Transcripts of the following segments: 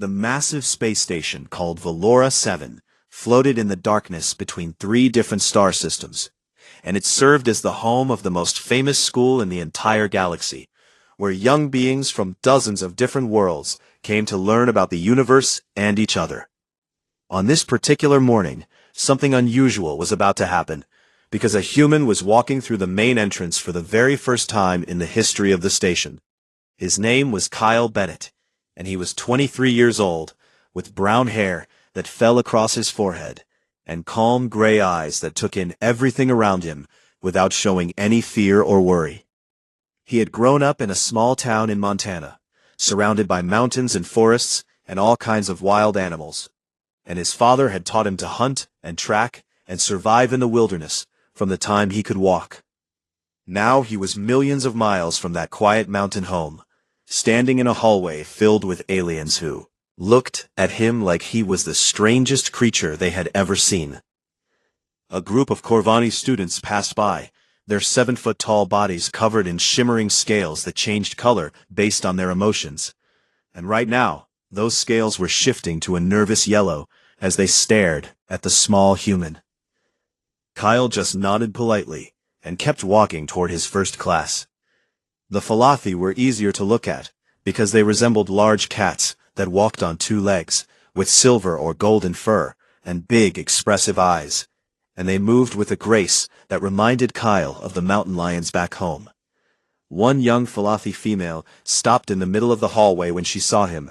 The massive space station called Valora 7 floated in the darkness between three different star systems, and it served as the home of the most famous school in the entire galaxy, where young beings from dozens of different worlds came to learn about the universe and each other. On this particular morning, something unusual was about to happen, because a human was walking through the main entrance for the very first time in the history of the station. His name was Kyle Bennett, and he was 23 years old, with brown hair that fell across his forehead, and calm gray eyes that took in everything around him without showing any fear or worry. He had grown up in a small town in Montana, surrounded by mountains and forests and all kinds of wild animals, and his father had taught him to hunt and track and survive in the wilderness from the time he could walk. Now he was millions of miles from that quiet mountain home, standing in a hallway filled with aliens who looked at him like he was the strangest creature they had ever seen. A group of Corvani students passed by, their 7-foot-tall bodies covered in shimmering scales that changed color based on their emotions. And right now, those scales were shifting to a nervous yellow as they stared at the small human. Kyle just nodded politely and kept walking toward his first class. The Falathi were easier to look at because they resembled large cats that walked on two legs, with silver or golden fur and big, expressive eyes, and they moved with a grace that reminded Kyle of the mountain lions back home. One young Falathi female stopped in the middle of the hallway when she saw him,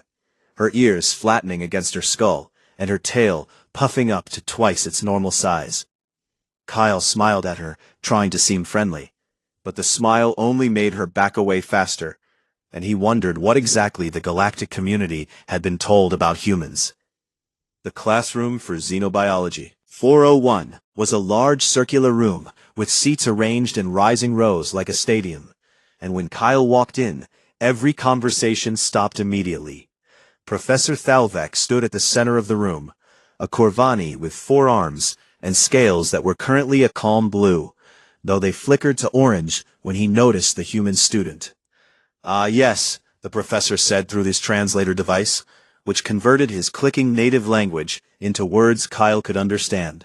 her ears flattening against her skull and her tail puffing up to twice its normal size. Kyle smiled at her, trying to seem friendly, but the smile only made her back away faster, and he wondered what exactly the galactic community had been told about humans. The classroom for xenobiology, 401, was a large circular room with seats arranged in rising rows like a stadium, and when Kyle walked in, every conversation stopped immediately. Professor Thalvek stood at the center of the room, a Corvani with 4 arms and scales that were currently a calm blue, though they flickered to orange when he noticed the human student. "Ah, yes," the professor said through his translator device, which converted his clicking native language into words Kyle could understand.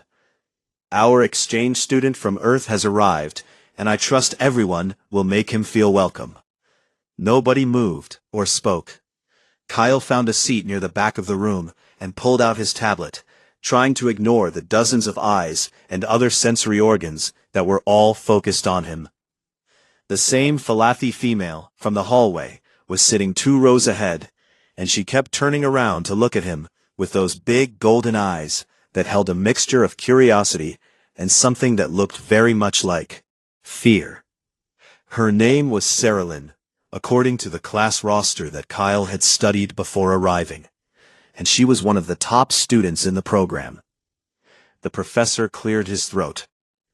"Our exchange student from Earth has arrived, and I trust everyone will make him feel welcome." Nobody moved or spoke. Kyle found a seat near the back of the room and pulled out his tablet, trying to ignore the dozens of eyes and other sensory organs that were all focused on him. The same Falathi female from the hallway was sitting 2 rows ahead, and she kept turning around to look at him with those big golden eyes that held a mixture of curiosity and something that looked very much like fear. Her name was Saralyn, according to the class roster that Kyle had studied before arriving, and she was one of the top students in the program. The professor cleared his throat,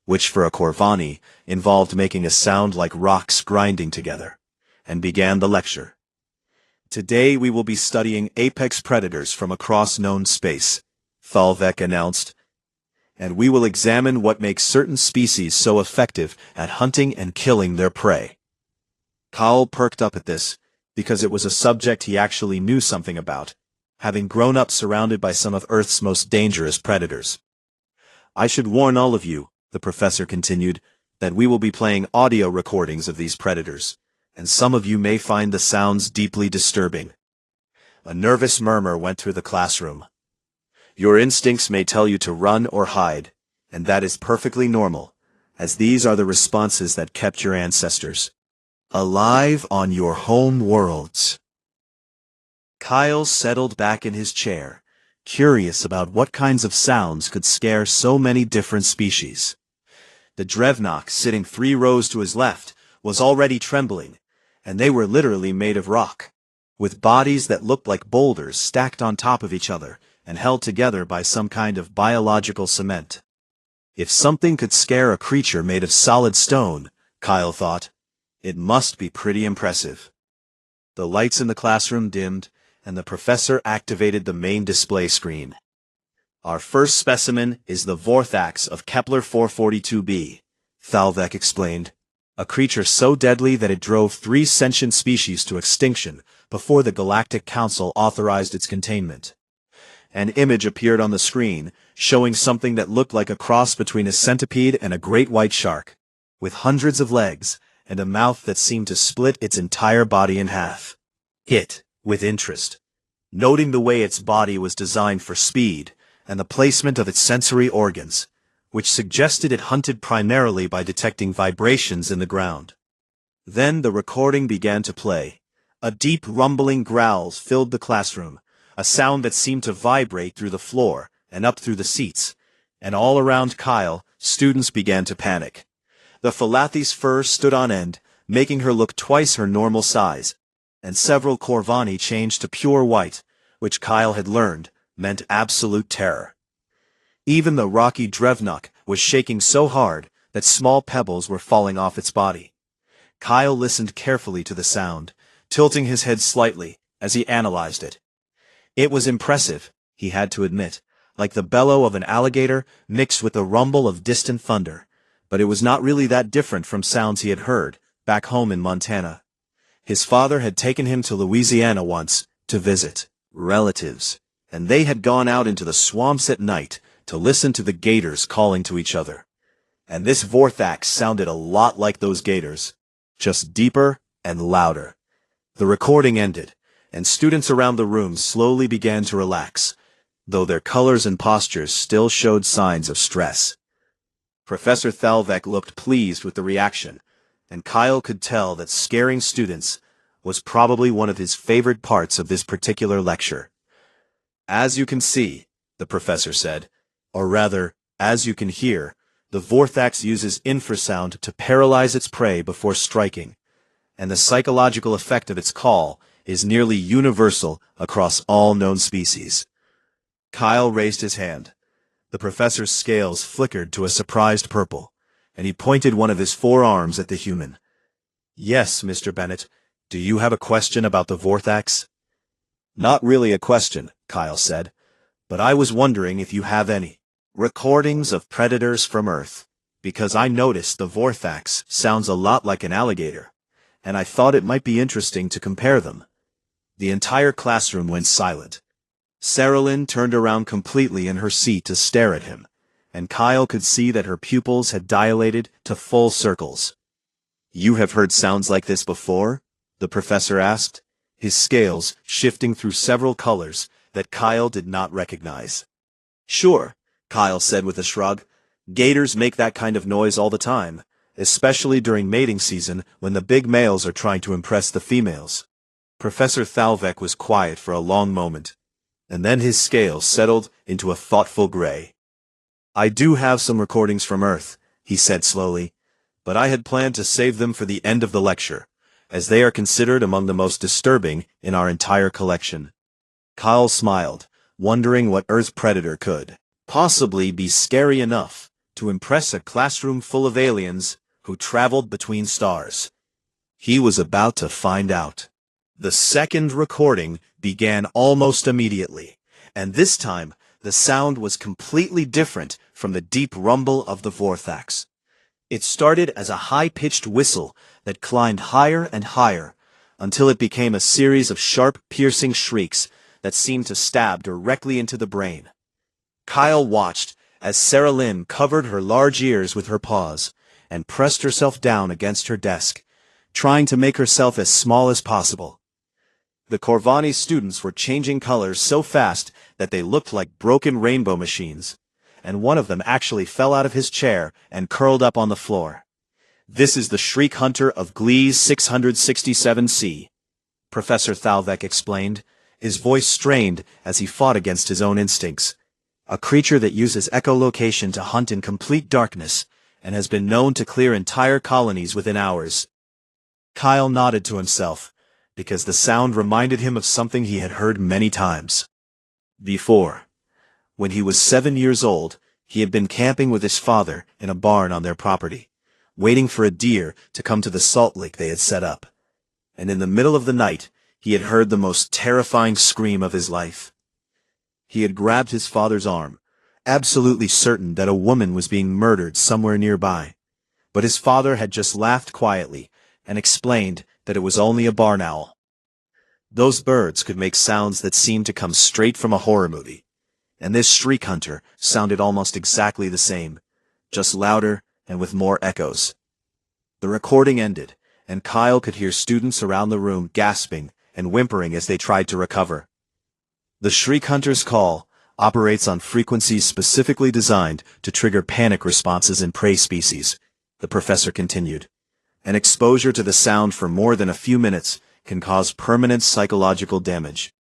which for a Corvani involved making a sound like rocks grinding together, and began the lecture. "Today we will be studying apex predators from across known space," Thalvek announced, "and we will examine what makes certain species so effective at hunting and killing their prey." Kyle perked up at this, because it was a subject he actually knew something about, having grown up surrounded by some of Earth's most dangerous predators. "I should warn all of you," the professor continued, "that we will be playing audio recordings of these predators, and some of you may find the sounds deeply disturbing." A nervous murmur went through the classroom. "Your instincts may tell you to run or hide, and that is perfectly normal, as these are the responses that kept your ancestors alive on your home worlds." Kyle settled back in his chair, curious about what kinds of sounds could scare so many different species. The Drevnok sitting 3 rows to his left was already trembling, and they were literally made of rock, with bodies that looked like boulders stacked on top of each other and held together by some kind of biological cement. If something could scare a creature made of solid stone, Kyle thought, it must be pretty impressive. The lights in the classroom dimmed, and the professor activated the main display screen. "Our first specimen is the Vorthax of Kepler 442b, Thalvek explained. a creature so deadly that it drove 3 sentient species to extinction before the Galactic Council authorized its containment. An image appeared on the screen, showing something that looked like a cross between a centipede and a great white shark, with hundreds of legs, and a mouth that seemed to split its entire body in half. Hit, with interest, noting the way its body was designed for speed, and the placement of its sensory organs, which suggested it hunted primarily by detecting vibrations in the ground. Then the recording began to play. A deep rumbling growls filled the classroom, a sound that seemed to vibrate through the floor and up through the seats, and all around Kyle, students began to panic. The Falathi's fur stood on end, making her look twice her normal size, and several Corvani changed to pure white, which Kyle had learned meant absolute terror. Even the rocky Drevnuk was shaking so hard that small pebbles were falling off its body. Kyle listened carefully to the sound, tilting his head slightly as he analyzed it. It was impressive, he had to admit, like the bellow of an alligator mixed with the rumble of distant thunder, but it was not really that different from sounds he had heard back home in Montana. His father had taken him to Louisiana once to visit relatives, and they had gone out into the swamps at night to listen to the gators calling to each other. And this Vorthax sounded a lot like those gators, just deeper and louder. The recording ended, and students around the room slowly began to relax, though their colors and postures still showed signs of stress. Professor Thalvek looked pleased with the reaction, and Kyle could tell that scaring students was probably one of his favorite parts of this particular lecture. As you can see, the professor said, or rather, as you can hear, the Vorthax uses infrasound to paralyze its prey before striking, and the psychological effect of its call is nearly universal across all known species. Kyle raised his hand. The professor's scales flickered to a surprised purple, and he pointed one of his forearms at the human. "Yes, Mr. Bennett, do you have a question about the Vorthax?" "Not really a question," Kyle said, "but I was wondering if you have any recordings of predators from Earth, because I noticed the Vorthax sounds a lot like an alligator, and I thought it might be interesting to compare them." The entire classroom went silent. Saralyn turned around completely in her seat to stare at him, and Kyle could see that her pupils had dilated to full circles. "You have heard sounds like this before?" the professor asked, his scales shifting through several colors that Kyle did not recognize. "Sure," Kyle said with a shrug. "Gators make that kind of noise all the time, especially during mating season when the big males are trying to impress the females." Professor Thalvek was quiet for a long moment, and then his scales settled into a thoughtful gray. "I do have some recordings from Earth," he said slowly, "but I had planned to save them for the end of the lecture, as they are considered among the most disturbing in our entire collection." Kyle smiled, wondering what Earth's predator could possibly be scary enough to impress a classroom full of aliens who traveled between stars. He was about to find out. The second recording began almost immediately, and this time the sound was completely different from the deep rumble of the Vorthax. It started as a high-pitched whistle that climbed higher and higher, until it became a series of sharp, piercing shrieks that seemed to stab directly into the brain. Kyle watched as Saralyn covered her large ears with her paws and pressed herself down against her desk, trying to make herself as small as possible. The Corvani students were changing colors so fast that they looked like broken rainbow machines, and one of them actually fell out of his chair and curled up on the floor. "This is the Shriek Hunter of Gliese 667C," Professor Thalvek explained, his voice strained as he fought against his own instincts. "A creature that uses echolocation to hunt in complete darkness, and has been known to clear entire colonies within hours." Kyle nodded to himself, because the sound reminded him of something he had heard many times before. When he was 7 years old, he had been camping with his father in a barn on their property, waiting for a deer to come to the salt lick they had set up. And in the middle of the night, he had heard the most terrifying scream of his life. He had grabbed his father's arm, absolutely certain that a woman was being murdered somewhere nearby. but his father had just laughed quietly and explained that it was only a barn owl. Those birds could make sounds that seemed to come straight from a horror movie, and this shriek hunter sounded almost exactly the same, just louder and with more echoes. The recording ended, and Kyle could hear students around the room gasping and whimpering as they tried to recover. The shriek hunter's call operates on frequencies specifically designed to trigger panic responses in prey species, the professor continued. An exposure to the sound for more than a few minutes can cause permanent psychological damage.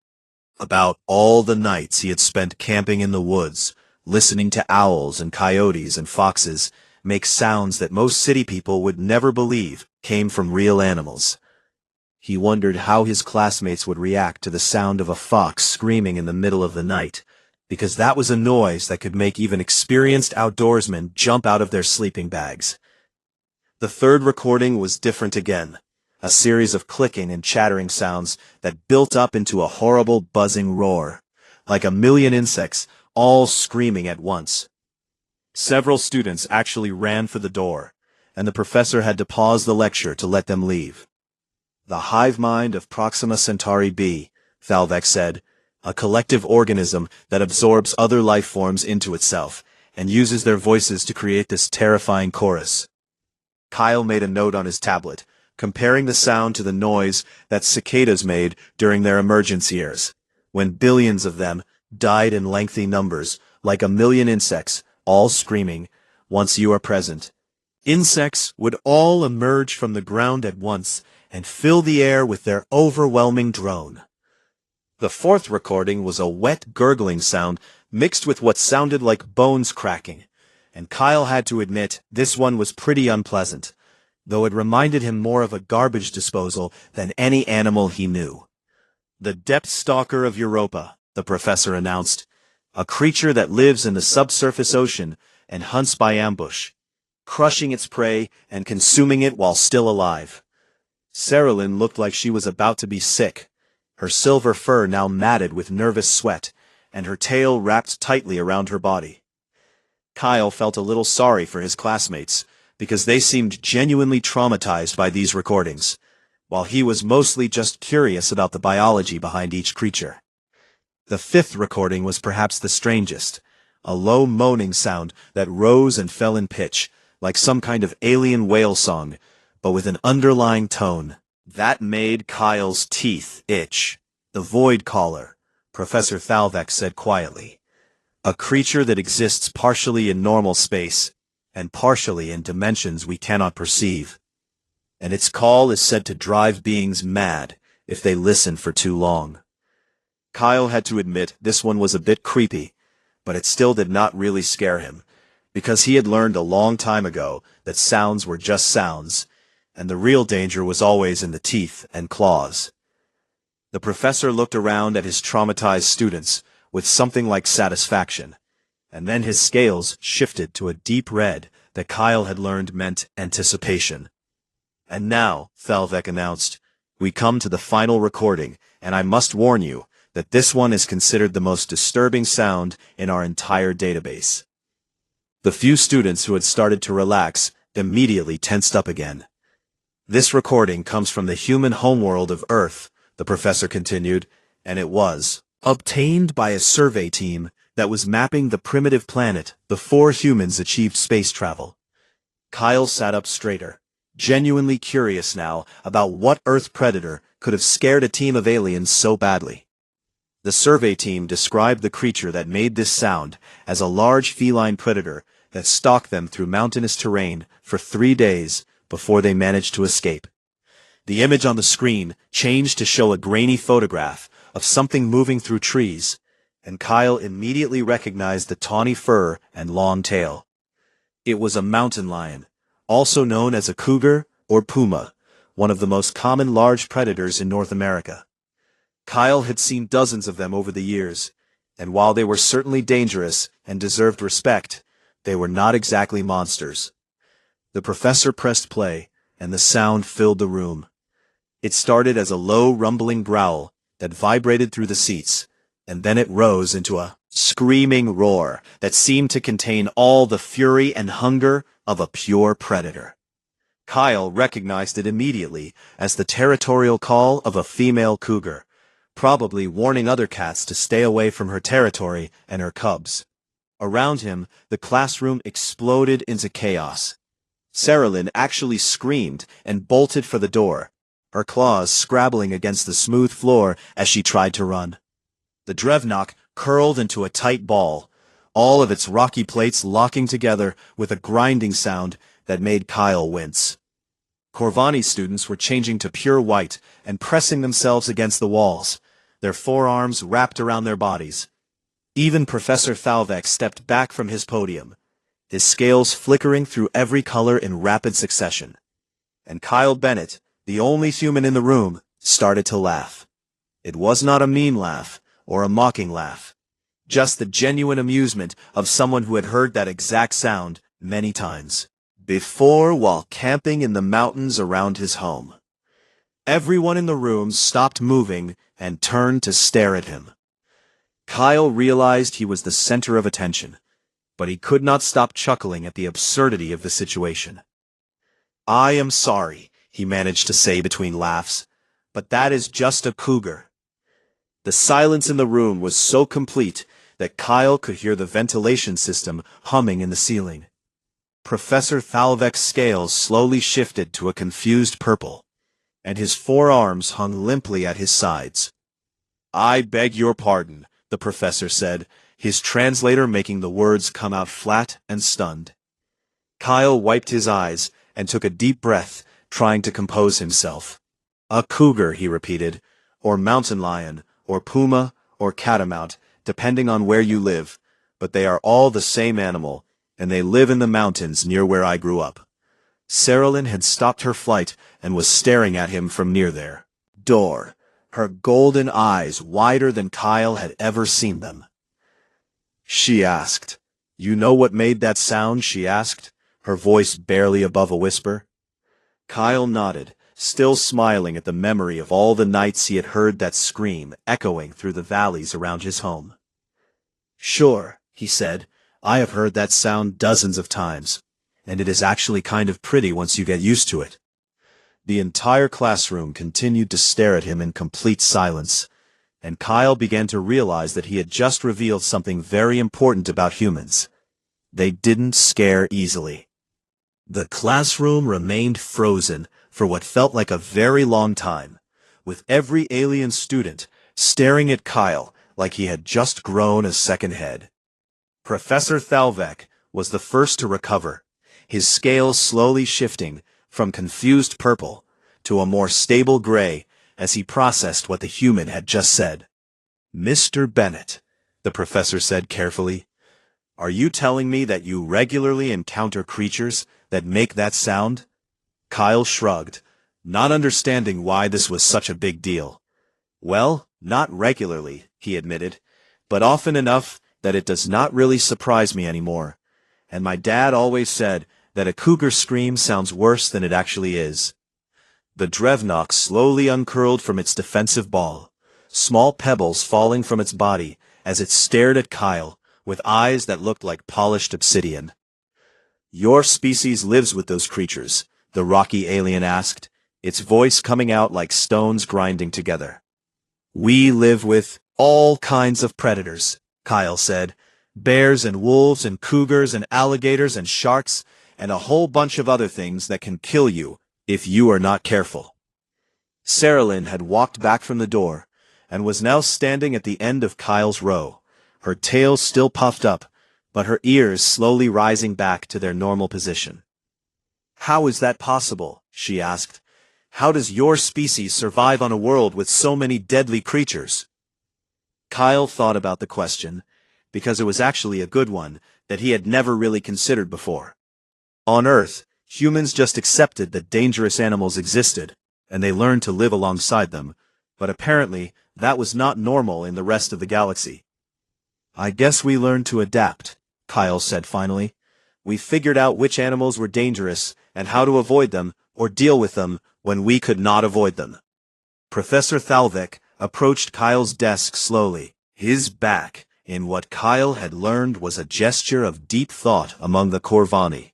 About all the nights he had spent camping in the woods, listening to owls and coyotes and foxes make sounds that most city people would never believe came from real animals. He wondered how his classmates would react to the sound of a fox screaming in the middle of the night, because that was a noise that could make even experienced outdoorsmen jump out of their sleeping bags. The third recording was different again, a series of clicking and chattering sounds that built up into a horrible buzzing roar, like a million insects all screaming at once. Several students actually ran for the door, and the professor had to pause the lecture to let them leave. The hive mind of Proxima Centauri b, Thalvek said, a collective organism that absorbs other life forms into itself and uses their voices to create this terrifying chorus. Kyle made a note on his tablet, comparing the sound to the noise that cicadas made during their emergence years, when billions of them died in lengthy numbers, like a million insects, all screaming, "Once you are present." Insects would all emerge from the ground at once and fill the air with their overwhelming drone. The fourth recording was a wet gurgling sound mixed with what sounded like bones cracking, and Kyle had to admit this one was pretty unpleasant, though it reminded him more of a garbage disposal than any animal he knew. The depth stalker of Europa, the professor announced, a creature that lives in the subsurface ocean and hunts by ambush, crushing its prey and consuming it while still alive. Saralyn looked like she was about to be sick, her silver fur now matted with nervous sweat, and her tail wrapped tightly around her body. Kyle felt a little sorry for his classmates, because they seemed genuinely traumatized by these recordings, while he was mostly just curious about the biology behind each creature. The fifth recording was perhaps the strangest, a low moaning sound that rose and fell in pitch, like some kind of alien whale song, but with an underlying tone that made Kyle's teeth itch. The void caller, Professor Thalvek said quietly. A creature that exists partially in normal space, and partially in dimensions we cannot perceive. And its call is said to drive beings mad if they listen for too long. Kyle had to admit this one was a bit creepy, but it still did not really scare him, because he had learned a long time ago that sounds were just sounds, and the real danger was always in the teeth and claws. The professor looked around at his traumatized students with something like satisfaction, and then his scales shifted to a deep red that Kyle had learned meant anticipation. And now, Thalvek announced, we come to the final recording, and I must warn you that this one is considered the most disturbing sound in our entire database. The few students who had started to relax immediately tensed up again. This recording comes from the human homeworld of Earth, the professor continued, and it was obtained by a survey team that was mapping the primitive planet before humans achieved space travel. Kyle sat up straighter, genuinely curious now about what Earth predator could have scared a team of aliens so badly. The survey team described the creature that made this sound as a large feline predator that stalked them through mountainous terrain for 3 days before they managed to escape. The image on the screen changed to show a grainy photograph of something moving through trees, and Kyle immediately recognized the tawny fur and long tail. It was a mountain lion, also known as a cougar or puma, one of the most common large predators in North America. Kyle had seen dozens of them over the years, and while they were certainly dangerous and deserved respect, they were not exactly monsters. The professor pressed play, and the sound filled the room. It started as a low rumbling growl that vibrated through the seats, and then it rose into a screaming roar that seemed to contain all the fury and hunger of a pure predator. Kyle recognized it immediately as the territorial call of a female cougar, probably warning other cats to stay away from her territory and her cubs. Around him, the classroom exploded into chaos. Saralyn actually screamed and bolted for the door, her claws scrabbling against the smooth floor as she tried to run. The Drevnock curled into a tight ball, all of its rocky plates locking together with a grinding sound that made Kyle wince. Corvani students were changing to pure white and pressing themselves against the walls, their forearms wrapped around their bodies. Even Professor Thalvek stepped back from his podium, his scales flickering through every color in rapid succession. And Kyle Bennett, the only human in the room, started to laugh. It was not a mean laugh or a mocking laugh, just the genuine amusement of someone who had heard that exact sound many times before while camping in the mountains around his home. Everyone in the room stopped moving and turned to stare at him. Kyle realized he was the center of attention, but he could not stop chuckling at the absurdity of the situation. "I am sorry," he managed to say between laughs, "but that is just a cougar." The silence in the room was so complete that Kyle could hear the ventilation system humming in the ceiling. Professor Thalvek's scales slowly shifted to a confused purple, and his forearms hung limply at his sides. "I beg your pardon," the professor said, his translator making the words come out flat and stunned. Kyle wiped his eyes and took a deep breath, trying to compose himself. "A cougar," he repeated, "or mountain lion, or puma, or catamount, depending on where you live, but they are all the same animal, and they live in the mountains near where I grew up." Saralyn had stopped her flight and was staring at him from near their door, her golden eyes wider than Kyle had ever seen them. She asked, "You know what made that sound?" she asked, her voice barely above a whisper. Kyle nodded, still smiling at the memory of all the nights he had heard that scream echoing through the valleys around his home. "Sure," he said, "I have heard that sound dozens of times, and it is actually kind of pretty once you get used to it." The entire classroom continued to stare at him in complete silence, and Kyle began to realize that he had just revealed something very important about humans. They didn't scare easily. The classroom remained frozen for what felt like a very long time, with every alien student staring at Kyle like he had just grown a second head. Professor Thalvek was the first to recover, his scales slowly shifting from confused purple to a more stable gray as he processed what the human had just said. "Mr. Bennett," the professor said carefully, "are you telling me that you regularly encounter creatures that make that sound?" Kyle shrugged, not understanding why this was such a big deal. "Well, not regularly," he admitted, "but often enough that it does not really surprise me anymore. And my dad always said that a cougar scream sounds worse than it actually is." The Drevnock slowly uncurled from its defensive ball, small pebbles falling from its body as it stared at Kyle with eyes that looked like polished obsidian. "Your species lives with those creatures?" the rocky alien asked, its voice coming out like stones grinding together. "We live with all kinds of predators," Kyle said. "Bears and wolves and cougars and alligators and sharks and a whole bunch of other things that can kill you if you are not careful." Saralyn had walked back from the door and was now standing at the end of Kyle's row, her tail still puffed up, but her ears slowly rising back to their normal position. "How is that possible?" she asked. "How does your species survive on a world with so many deadly creatures?" Kyle thought about the question, because it was actually a good one that he had never really considered before. On Earth, humans just accepted that dangerous animals existed, and they learned to live alongside them, but apparently that was not normal in the rest of the galaxy. "I guess we learned to adapt," Kyle said finally. "We figured out which animals were dangerous and how to avoid them or deal with them when we could not avoid them." Professor Thalvek approached Kyle's desk slowly, his back in what Kyle had learned was a gesture of deep thought among the Corvani.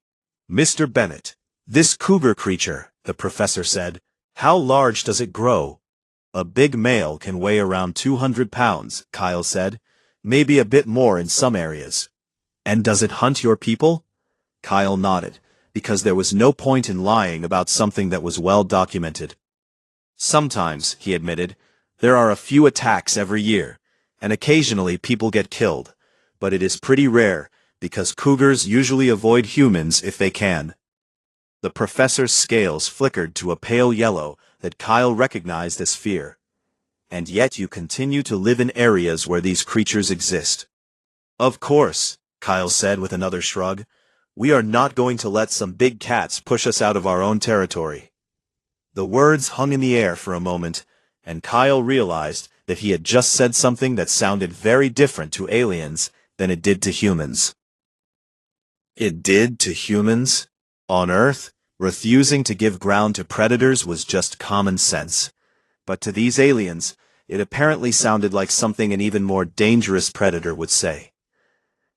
"Mr. Bennett, This cougar creature, the professor said. How large does it grow? A big male can weigh around 200 pounds, Kyle said. Maybe a bit more in some areas. And does it hunt your people? Kyle nodded, because there was no point in lying about something that was well documented. Sometimes, he admitted, there are a few attacks every year, and occasionally people get killed, but it is pretty rare, because cougars usually avoid humans if they can. The professor's scales flickered to a pale yellow that Kyle recognized as fear. And yet you continue to live in areas where these creatures exist. Of course, Kyle said with another shrug. We are not going to let some big cats push us out of our own territory. The words hung in the air for a moment, and Kyle realized that he had just said something that sounded very different to aliens than it did to humans. It did to humans? On Earth, refusing to give ground to predators was just common sense. But to these aliens, it apparently sounded like something an even more dangerous predator would say.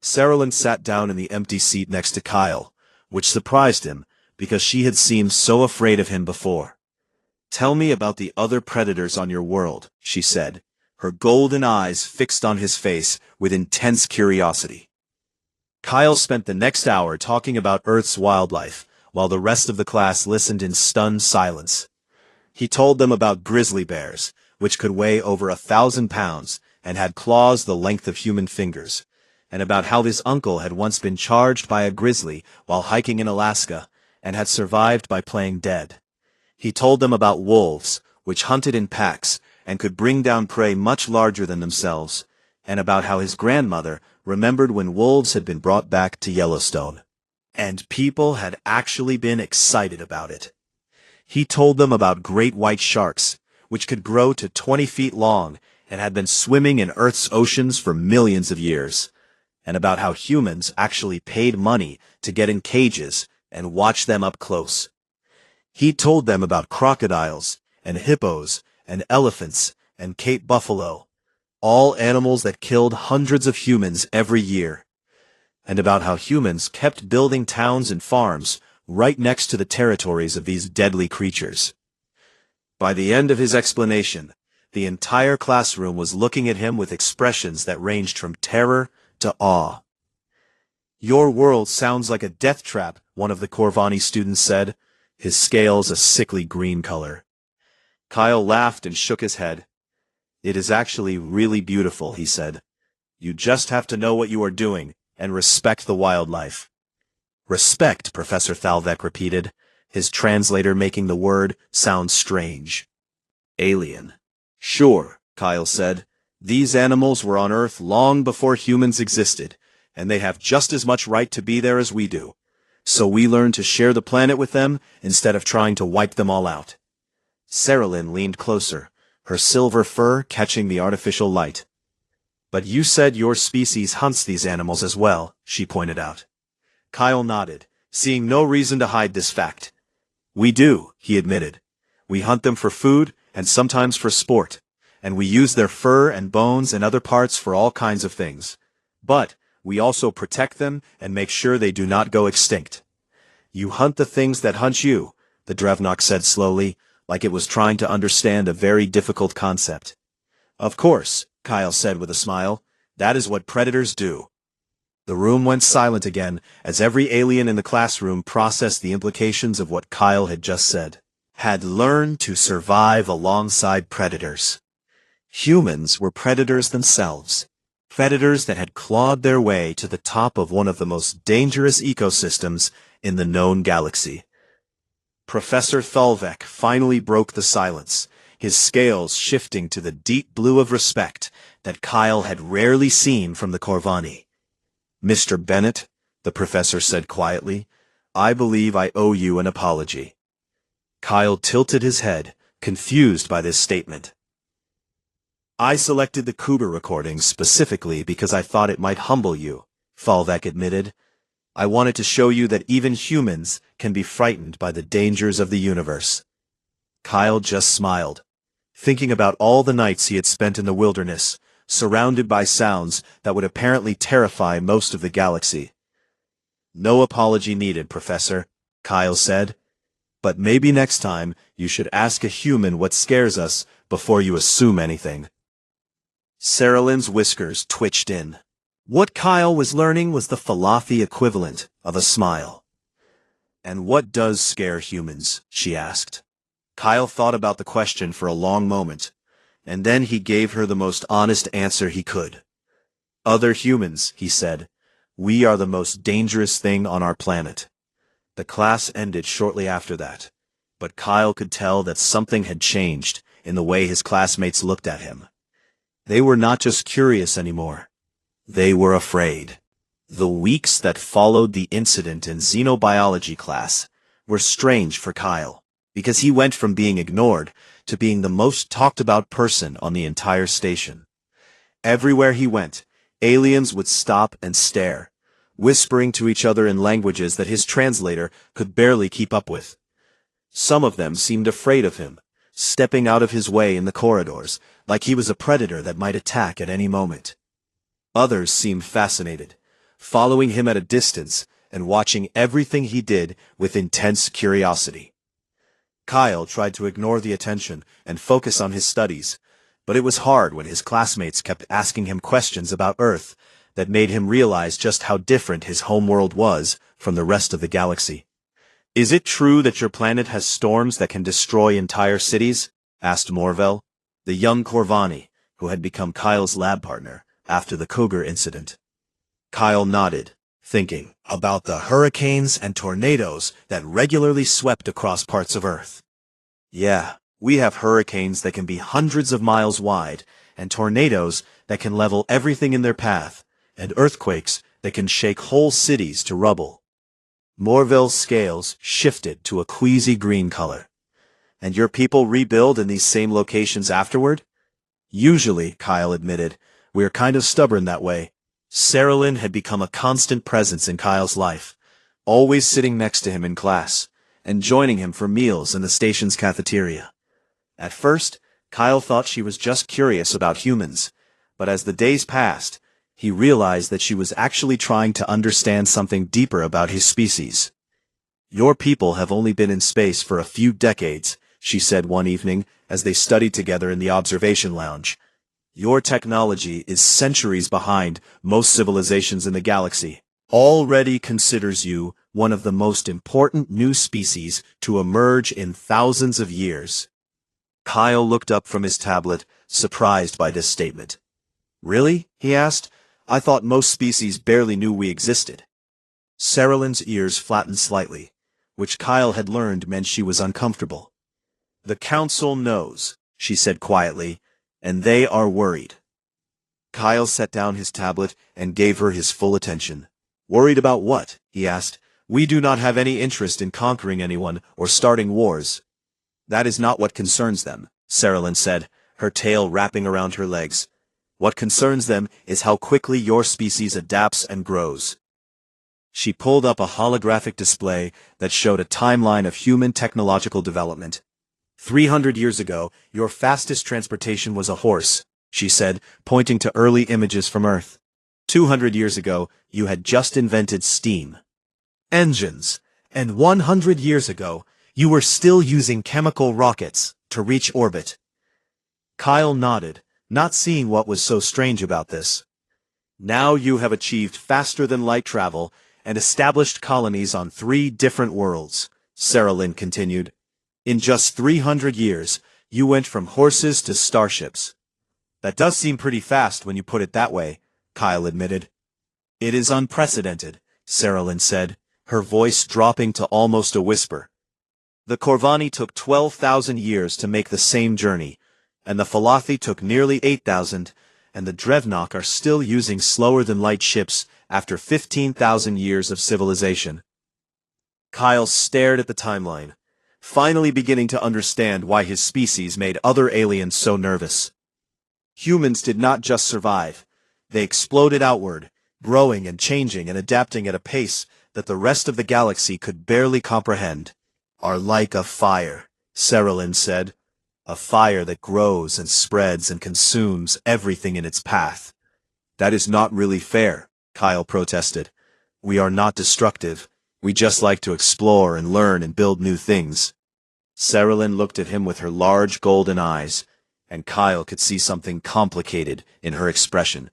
Saralyn sat down in the empty seat next to Kyle, which surprised him because she had seemed so afraid of him before. Tell me about the other predators on your world, she said, her golden eyes fixed on his face with intense curiosity. Kyle spent the next hour talking about Earth's wildlife, while the rest of the class listened in stunned silence. He told them about grizzly bears, which could weigh over 1,000 pounds and had claws the length of human fingers, and about how his uncle had once been charged by a grizzly while hiking in Alaska and had survived by playing dead. He told them about wolves, which hunted in packs and could bring down prey much larger than themselves, and about how his grandmother remembered when wolves had been brought back to Yellowstone. And people had actually been excited about it. He told them about great white sharks, which could grow to 20 feet long and had been swimming in Earth's oceans for millions of years, and about how humans actually paid money to get in cages and watch them up close. He told them about crocodiles and hippos and elephants and Cape buffalo, all animals that killed hundreds of humans every year, and about how humans kept building towns and farms right next to the territories of these deadly creatures. By the end of his explanation, the entire classroom was looking at him with expressions that ranged from terror to awe. Your world sounds like a death trap, one of the Corvani students said, his scales a sickly green color. Kyle laughed and shook his head. It is actually really beautiful, he said. You just have to know what you are doing and respect the wildlife. Respect, Professor Thalvek repeated, his translator making the word sound strange. Alien. Sure, Kyle said. These animals were on Earth long before humans existed, and they have just as much right to be there as we do. So we learn to share the planet with them instead of trying to wipe them all out. Saralyn leaned closer, her silver fur catching the artificial light. But you said your species hunts these animals as well, she pointed out. Kyle nodded, seeing no reason to hide this fact. We do, he admitted. We hunt them for food and sometimes for sport, and we use their fur and bones and other parts for all kinds of things. But we also protect them and make sure they do not go extinct. You hunt the things that hunt you, the Drevnok said slowly, like it was trying to understand a very difficult concept. Of course, Kyle said with a smile, that is what predators do. The room went silent again as every alien in the classroom processed the implications of what Kyle had just said. Had learned to survive alongside predators. Humans were predators themselves. Predators that had clawed their way to the top of one of the most dangerous ecosystems in the known galaxy. Professor Thalvek finally broke the silence, his scales shifting to the deep blue of respect that Kyle had rarely seen from the Corvani. Mr. Bennett, the professor said quietly, I believe I owe you an apology. Kyle tilted his head, confused by this statement. I selected the Cougar recordings specifically because I thought it might humble you, Thalvek admitted. I wanted to show you that even humans can be frightened by the dangers of the universe. Kyle just smiled, thinking about all the nights he had spent in the wilderness, surrounded by sounds that would apparently terrify most of the galaxy. No apology needed, Professor, Kyle said, But maybe next time you should ask a human what scares us before you assume anything. Sarah whiskers twitched in. What Kyle was learning was the Falafi equivalent of a smile. And what does scare humans? She asked. Kyle thought about the question for a long moment, and then he gave her the most honest answer he could. Other humans, he said. We are the most dangerous thing on our planet. The class ended shortly after that, but Kyle could tell that something had changed in the way his classmates looked at him. They were not just curious anymore. They were afraid. The weeks that followed the incident in xenobiology class were strange for Kyle, because he went from being ignored to being the most talked about person on the entire station. Everywhere he went, aliens would stop and stare, whispering to each other in languages that his translator could barely keep up with. Some of them seemed afraid of him, stepping out of his way in the corridors, like he was a predator that might attack at any moment. Others seemed fascinated, following him at a distance and watching everything he did with intense curiosity. Kyle tried to ignore the attention and focus on his studies, but it was hard when his classmates kept asking him questions about Earth that made him realize just how different his homeworld was from the rest of the galaxy. Is it true that your planet has storms that can destroy entire cities? Asked Morvel, the young Corvani, who had become Kyle's lab partner after the Cougar incident. Kyle nodded, thinking about the hurricanes and tornadoes that regularly swept across parts of Earth. Yeah, we have hurricanes that can be hundreds of miles wide, and tornadoes that can level everything in their path, and earthquakes that can shake whole cities to rubble. Morvel's scales shifted to a queasy green color. And your people rebuild in these same locations afterward? Usually, Kyle admitted, we're kind of stubborn that way. Sarah had become a constant presence in Kyle's life, always sitting next to him in class, and joining him for meals in the station's cafeteria. At first, Kyle thought she was just curious about humans, but as the days passed, he realized that she was actually trying to understand something deeper about his species. Your people have only been in space for a few decades, she said one evening as they studied together in the observation lounge. Your technology is centuries behind most civilizations in the galaxy. Already considers you one of the most important new species to emerge in thousands of years. Kyle looked up from his tablet, surprised by this statement. Really? He asked. I thought most species barely knew we existed. Sarah's ears flattened slightly, which Kyle had learned meant she was uncomfortable. The council knows, she said quietly, and they are worried. Kyle set down his tablet and gave her his full attention. Worried about what? He asked. We do not have any interest in conquering anyone or starting wars. That is not what concerns them, Sarah said, her tail wrapping around her legs. What concerns them is how quickly your species adapts and grows. She pulled up a holographic display that showed a timeline of human technological development. 300 years ago, your fastest transportation was a horse, she said, pointing to early images from Earth. 200 years ago, you had just invented steam engines, and 100 years ago, you were still using chemical rockets to reach orbit. Kyle nodded, not seeing what was so strange about this. Now you have achieved faster-than-light travel and established colonies on 3 different worlds, Sarah continued. In just 300 years, you went from horses to starships. That does seem pretty fast when you put it that way, Kyle admitted. It is unprecedented, Sarah said, her voice dropping to almost a whisper. The Corvani took 12,000 years to make the same journey, and the Falafi took nearly 8,000, and the Drevnok are still using slower-than-light ships after 15,000 years of civilization. Kyle stared at the timeline, finally beginning to understand why his species made other aliens so nervous. Humans did not just survive. They exploded outward, growing and changing and adapting at a pace that the rest of the galaxy could barely comprehend. Are like a fire, Sarah said. A fire that grows and spreads and consumes everything in its path. That is not really fair, Kyle protested. We are not destructive. We just like to explore and learn and build new things. Saralyn looked at him with her large golden eyes, and Kyle could see something complicated in her expression,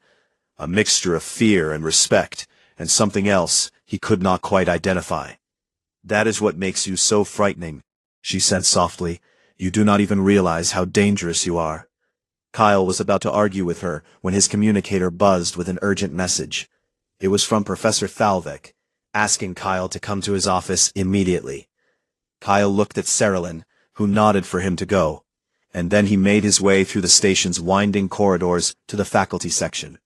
a mixture of fear and respect, and something else he could not quite identify. "That is what makes you so frightening," she said softly. "You do not even realize how dangerous you are." Kyle was about to argue with her when his communicator buzzed with an urgent message. It was from Professor Thalvik, asking Kyle to come to his office immediately. Kyle looked at Saralyn, who nodded for him to go, and then he made his way through the station's winding corridors to the faculty section.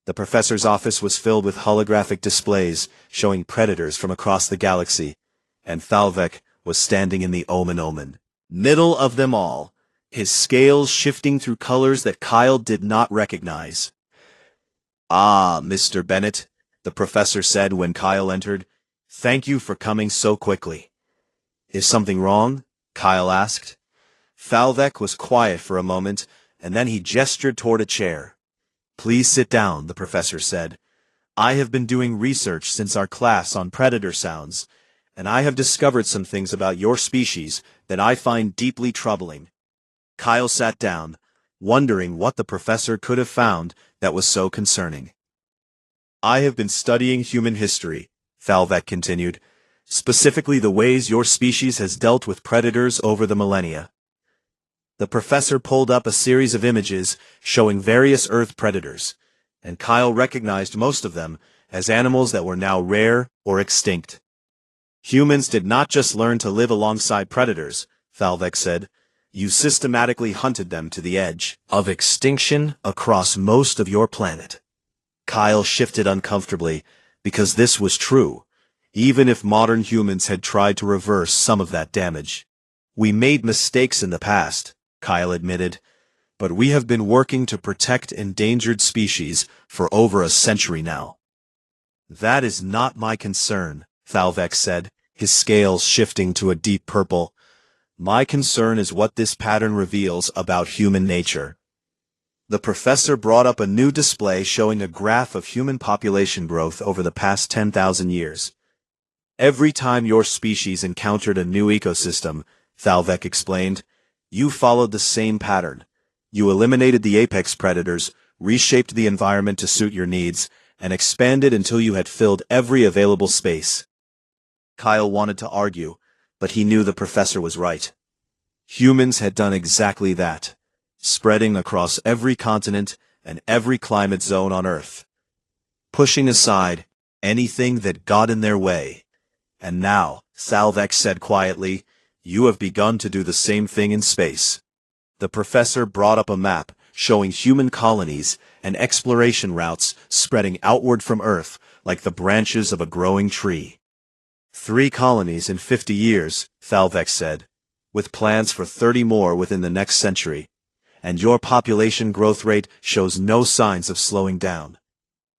The professor's office was filled with holographic displays showing predators from across the galaxy, and Thalvik was standing in the omen middle of them all, his scales shifting through colors that Kyle did not recognize. "Ah, Mr. Bennett," the professor said when Kyle entered. "Thank you for coming so quickly." "Is something wrong?" Kyle asked. Thalvik was quiet for a moment, and then he gestured toward a chair. "Please sit down," the professor said. "I have been doing research since our class on predator sounds, and I have discovered some things about your species that I find deeply troubling." Kyle sat down, wondering what the professor could have found that was so concerning. "I have been studying human history," Thalvik continued, "specifically the ways your species has dealt with predators over the millennia." The professor pulled up a series of images showing various Earth predators, and Kyle recognized most of them as animals that were now rare or extinct. "Humans did not just learn to live alongside predators," Thalvik said. "You systematically hunted them to the edge of extinction across most of your planet." Kyle shifted uncomfortably, because this was true, even if modern humans had tried to reverse some of that damage. "We made mistakes in the past," Kyle admitted, "but we have been working to protect endangered species for over a century now." "That is not my concern," Thalvik said, his scales shifting to a deep purple. "My concern is what this pattern reveals about human nature." The professor brought up a new display showing a graph of human population growth over the past 10,000 years. "Every time your species encountered a new ecosystem," Thalvik explained, "you followed the same pattern. You eliminated the apex predators, reshaped the environment to suit your needs, and expanded until you had filled every available space." Kyle wanted to argue, but he knew the professor was right. Humans had done exactly that, spreading across every continent and every climate zone on Earth, pushing aside anything that got in their way. "And now," Thalvik said quietly, "you have begun to do the same thing in space." The professor brought up a map showing human colonies and exploration routes spreading outward from Earth like the branches of a growing tree. 3 colonies in 50 years, Thalvik said, with plans for 30 more within the next century. And your population growth rate shows no signs of slowing down.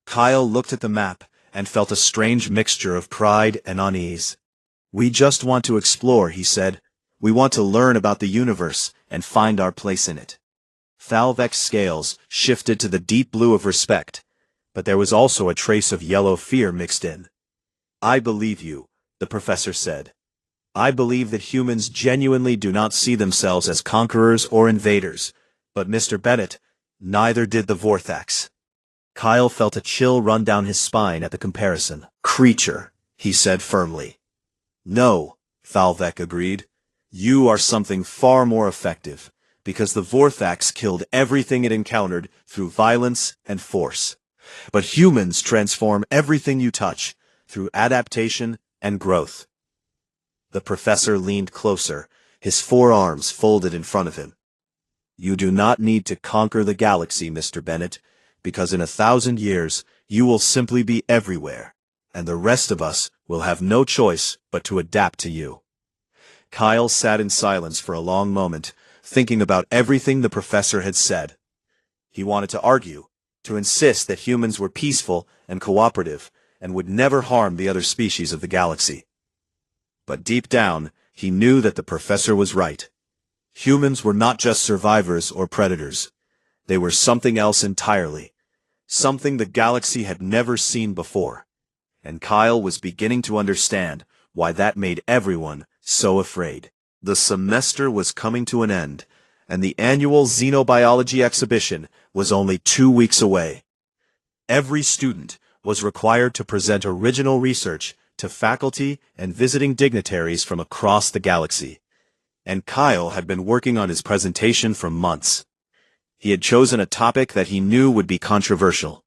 Kyle looked at the map and felt a strange mixture of pride and unease. "We just want to explore," he said. "We want to learn about the universe and find our place in it." Thalvik's scales shifted to the deep blue of respect, but there was also a trace of yellow fear mixed in. "I believe you," the professor said. "I believe that humans genuinely do not see themselves as conquerors or invaders, but Mr. Bennett, neither did the Vorthax." Kyle felt a chill run down his spine at the comparison. "Creature," he said firmly. "No," Thalvik agreed. "You are something far more effective, because the Vorthax killed everything it encountered through violence and force. But humans transform everything you touch through adaptation and growth." The professor leaned closer, his forearms folded in front of him. "You do not need to conquer the galaxy, Mr. Bennett, because in 1,000 years you will simply be everywhere, and the rest of us will have no choice but to adapt to you." Kyle sat in silence for a long moment, thinking about everything the professor had said. He wanted to argue, to insist that humans were peaceful and cooperative, and would never harm the other species of the galaxy. But deep down, he knew that the professor was right. Humans were not just survivors or predators. They were something else entirely. Something the galaxy had never seen before. and Kyle was beginning to understand why that made everyone so afraid. The semester was coming to an end, and the annual xenobiology exhibition was only 2 weeks away. Every student was required to present original research to faculty and visiting dignitaries from across the galaxy. And Kyle had been working on his presentation for months. He had chosen a topic that he knew would be controversial: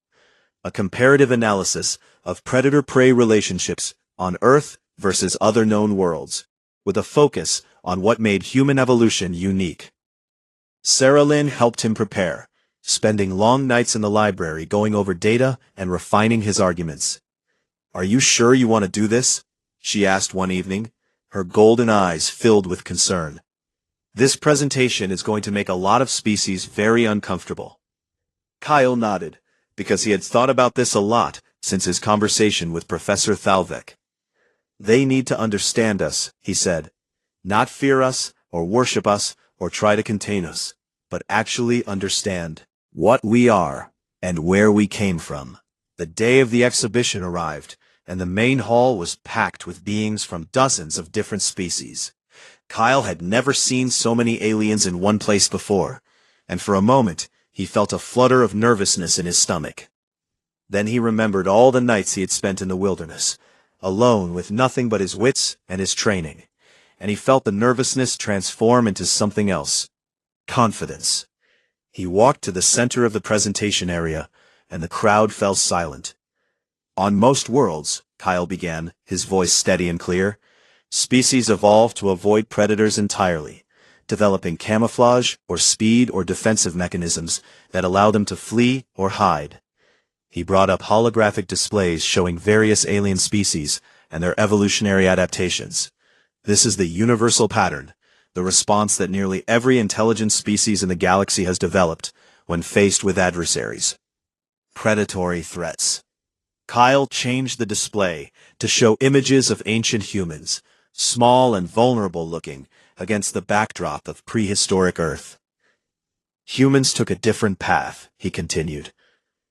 a comparative analysis of predator-prey relationships on Earth versus other known worlds, with a focus on what made human evolution unique. Sarah Lynn helped him prepare, spending long nights in the library going over data and refining his arguments. "Are you sure you want to do this?" she asked one evening, her golden eyes filled with concern. "This presentation is going to make a lot of species very uncomfortable." Kyle nodded, because he had thought about this a lot since his conversation with Professor Thalvik. "They need to understand us," he said. "Not fear us, or worship us, or try to contain us, but actually understand what we are and where we came from." The day of the exhibition arrived, and the main hall was packed with beings from dozens of different species. Kyle had never seen so many aliens in one place before, and for a moment he felt a flutter of nervousness in his stomach. Then he remembered all the nights he had spent in the wilderness, alone with nothing but his wits and his training, and he felt the nervousness transform into something else: confidence. He walked to the center of the presentation area, and the crowd fell silent. "On most worlds," Kyle began, his voice steady and clear, "species evolve to avoid predators entirely, developing camouflage or speed or defensive mechanisms that allow them to flee or hide." He brought up holographic displays showing various alien species and their evolutionary adaptations. "This is the universal pattern, the response that nearly every intelligent species in the galaxy has developed when faced with adversaries. Predatory threats." Kyle changed the display to show images of ancient humans, small and vulnerable looking, against the backdrop of prehistoric Earth. "Humans took a different path," he continued.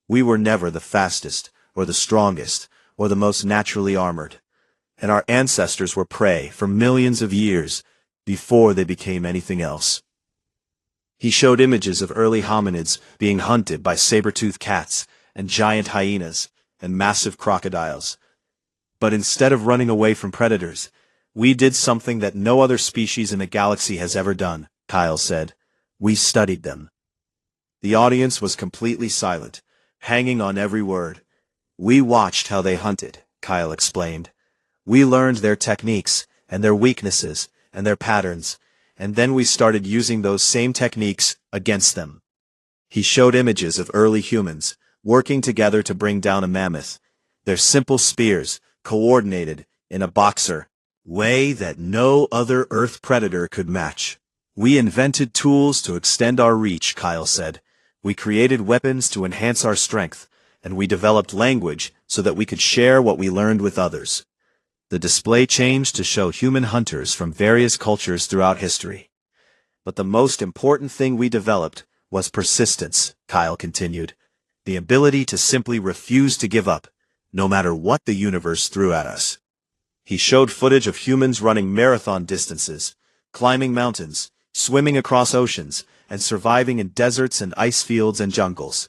"We were never the fastest, or the strongest, or the most naturally armored. And our ancestors were prey for millions of years before they became anything else." He showed images of early hominids being hunted by saber-toothed cats and giant hyenas and massive crocodiles. "But instead of running away from predators, we did something that no other species in the galaxy has ever done," Kyle said. "We studied them." The audience was completely silent, hanging on every word. "We watched how they hunted," Kyle explained. "We learned their techniques, and their weaknesses, and their patterns, and then we started using those same techniques against them." He showed images of early humans, working together to bring down a mammoth, their simple spears coordinated in a boxer way that no other Earth predator could match. "We invented tools to extend our reach," Kyle said. "We created weapons to enhance our strength, and we developed language so that we could share what we learned with others." The display changed to show human hunters from various cultures throughout history. "But the most important thing we developed was persistence," Kyle continued. "The ability to simply refuse to give up, no matter what the universe threw at us." He showed footage of humans running marathon distances, climbing mountains, swimming across oceans, and surviving in deserts and ice fields and jungles.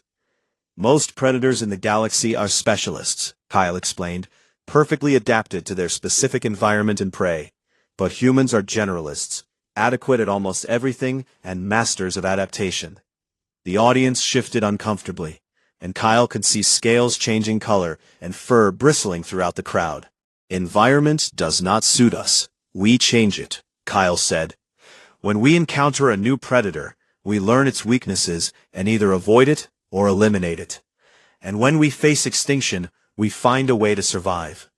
"Most predators in the galaxy are specialists," Kyle explained, "perfectly adapted to their specific environment and prey. But humans are generalists, adequate at almost everything and masters of adaptation." The audience shifted uncomfortably, and Kyle could see scales changing color and fur bristling throughout the crowd. "Environment does not suit us. We change it," Kyle said. "When we encounter a new predator, we learn its weaknesses and either avoid it or eliminate it. And when we face extinction, we find a way to survive."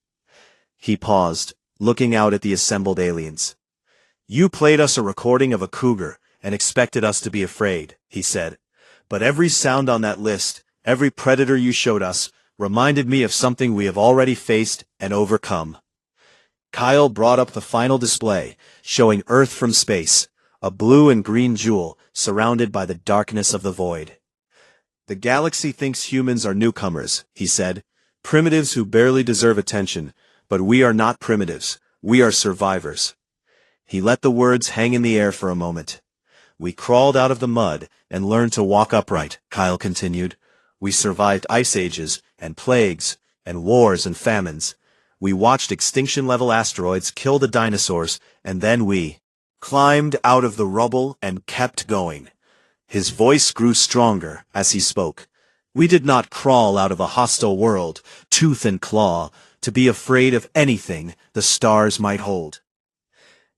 He paused, looking out at the assembled aliens. "You played us a recording of a cougar and expected us to be afraid," he said. "But every sound on that list, every predator you showed us, reminded me of something we have already faced and overcome." Kyle brought up the final display, showing Earth from space, a blue and green jewel surrounded by the darkness of the void. "The galaxy thinks humans are newcomers," he said, Primitives who barely deserve attention, but we are not primitives. We are survivors. He let the words hang in the air for a moment. We crawled out of the mud and learned to walk upright, Kyle continued. We survived ice ages, and plagues, and wars and famines. We watched extinction-level asteroids kill the dinosaurs, and then we climbed out of the rubble and kept going. His voice grew stronger as he spoke. We did not crawl out of a hostile world, tooth and claw, to be afraid of anything the stars might hold.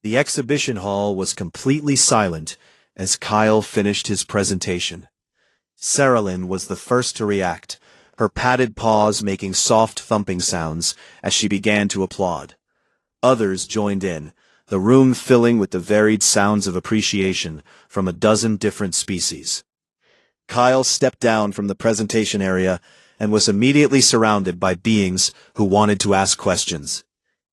The exhibition hall was completely silent as Kyle finished his presentation. Saralyn was the first to react, her padded paws making soft thumping sounds as she began to applaud. Others joined in, the room filling with the varied sounds of appreciation from a dozen different species. Kyle stepped down from the presentation area and was immediately surrounded by beings who wanted to ask questions.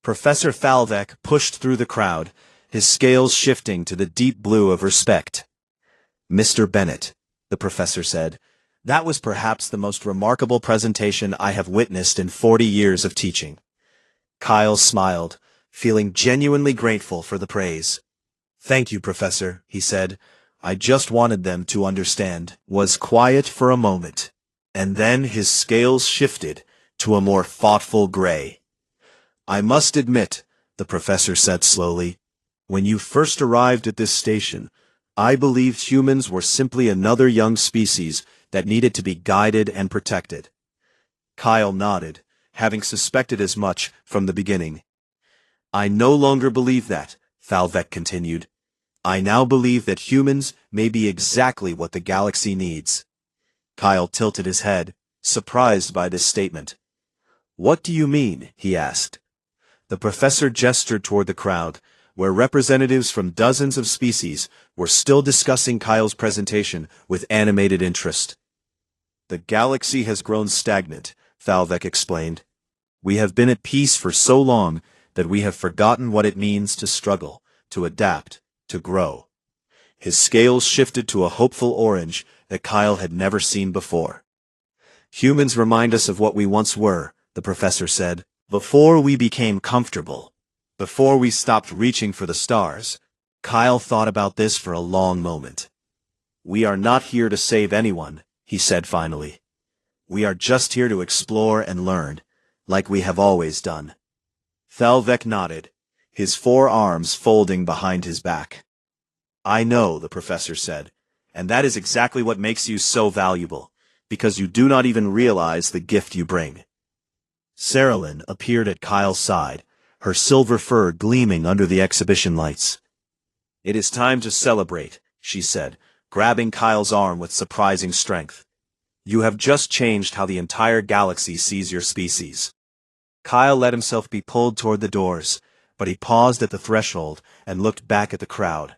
Professor Falvek pushed through the crowd, his scales shifting to the deep blue of respect. "Mr. Bennett," the professor said, "that was perhaps the most remarkable presentation I have witnessed in 40 years of teaching." Kyle smiled, feeling genuinely grateful for the praise. "Thank you, Professor," he said. "I just wanted them to understand." Was quiet for a moment, and then his scales shifted to a more thoughtful gray. "I must admit," the professor said slowly, "when you first arrived at this station, I believed humans were simply another young species that needed to be guided and protected." Kyle nodded, having suspected as much from the beginning. "I no longer believe that," Falvek continued. "I now believe that humans may be exactly what the galaxy needs." Kyle tilted his head, surprised by this statement. "What do you mean?" he asked. The professor gestured toward the crowd, where representatives from dozens of species were still discussing Kyle's presentation with animated interest. "The galaxy has grown stagnant," Falvek explained. "We have been at peace for so long that we have forgotten what it means to struggle, to adapt, to grow." His scales shifted to a hopeful orange that Kyle had never seen before. "Humans remind us of what we once were," the professor said, "before we became comfortable, before we stopped reaching for the stars." Kyle thought about this for a long moment. "We are not here to save anyone," he said finally. "We are just here to explore and learn, like we have always done." Falvek nodded, his forearms folding behind his back. "I know," the professor said, "and that is exactly what makes you so valuable, because you do not even realize the gift you bring." Saralyn appeared at Kyle's side, her silver fur gleaming under the exhibition lights. "It is time to celebrate," she said, grabbing Kyle's arm with surprising strength. "You have just changed how the entire galaxy sees your species." Kyle let himself be pulled toward the doors, but he paused at the threshold and looked back at the crowd.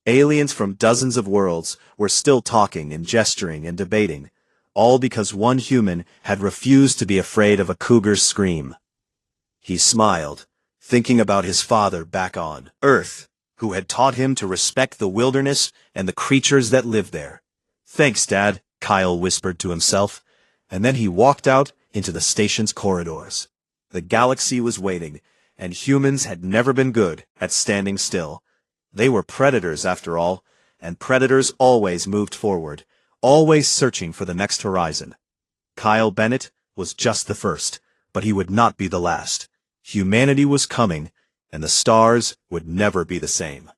Aliens from dozens of worlds were still talking and gesturing and debating, all because one human had refused to be afraid of a cougar's scream. He smiled, thinking about his father back on Earth, who had taught him to respect the wilderness and the creatures that lived there. "Thanks, Dad," Kyle whispered to himself, and then he walked out into the station's corridors. The galaxy was waiting, and humans had never been good at standing still. They were predators after all, and predators always moved forward, always searching for the next horizon. Kyle Bennett was just the first, but he would not be the last. Humanity was coming, and the stars would never be the same.